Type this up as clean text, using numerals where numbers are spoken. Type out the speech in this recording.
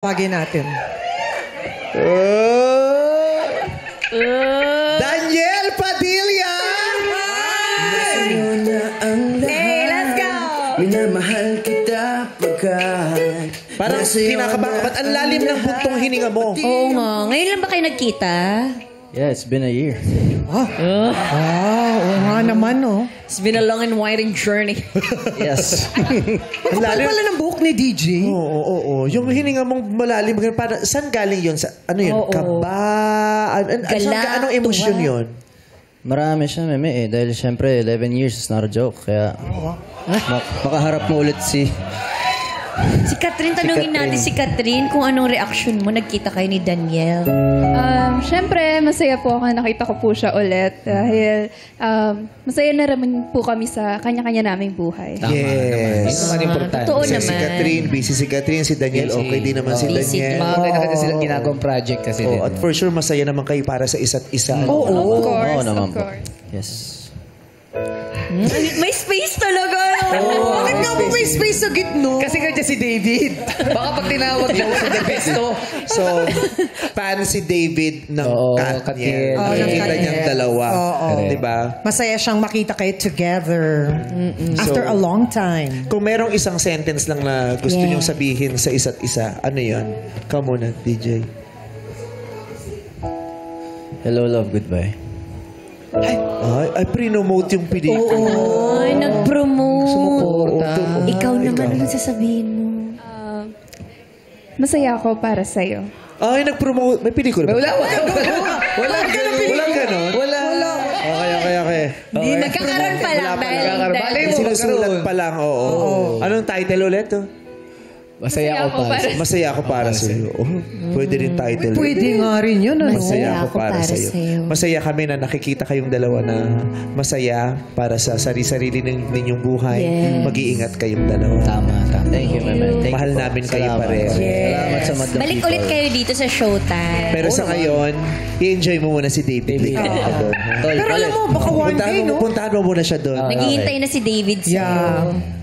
Tawagin natin. Daniel Padilla! Hey, let's go! Minamahal kita pagkat Parang kinakabahan. Ba't ang lalim ng buntong hininga mo? Oo nga. Ngayon lang ba kayo nagkita? Yeah, it's been a year. Oo nga naman, no? It's been a long and winding journey. Yes. Ang kapal pala ng buhok ni DJ. Oo. Yung hininga mong malalim, para, saan galing yun? Sa, ano yun? Oo. Kaba? Anong emosyon yun? Marami siya, meme eh. Dahil syempre, 11 years is not a joke. Kaya makaharap mo ulit si Catherine, tanungin natin si Catherine kung anong reaction mo. Nagkita kayo ni Daniel. Siyempre, masaya po ako. Nakita ko po siya ulit. Dahil masaya na naman po kami sa kanya-kanya naming buhay. Yes. Yun naman importante. Totoo Kasi naman. si Catherine, busy si Catherine, si Daniel, okay din naman si Busy Daniel. Mga ganda silang ginagawang project kasi din. At for sure, masaya naman kayo para sa isa't isa. Of course, Oo naman of po. course. Yes. May space talaga. Bakit nga po may space sa gitno? Kasi kanya si David. Baka pag tinawag mo sa the besto. So, fan si David ng Oo, cat cat niya. niya. Nakikita Ng cat niyang niya. dalawa. Oo. Diba? Masaya siyang makita kayo together. After a long time. Kung merong isang sentence lang na gusto niyong sabihin sa isa't isa, ano yun? Ikaw muna, DJ. Hello, love, goodbye. Ay, pre-nomote yung pelikula. Ay, nag-promote. Sumuporta. Ikaw naman, anong sasabihin mo? Masaya ako para sa'yo. Ay, nag-promote. May pelikula ba? Wala ganun. Walang ganon? Wala. Okay. Hindi, nagkakaroon pa lang. Malay mo, Sinusulat pa lang, oo. Anong title ulit? Masaya ako para. Masaya ako para sa iyo. Pwede rin title. Pwede nga rin yun, ano? Masaya ako para sa iyo. Masaya kami na nakikita kayong dalawa na masaya para sa sarili-sarili ninyong buhay. Yes. Mag-iingat kayong dalawa. Tama. Thank you, meme. Thank Mahal you po. namin kayo Salamat. pareho. Salamat sa madlang Balik people. ulit kayo dito sa Showtime. Pero sa ngayon, i-enjoy mo muna si David. Tol, Pero alam mo, baka one day, no? Puntahan mo muna siya doon. Naghihintay na si David sa'yo. Yeah.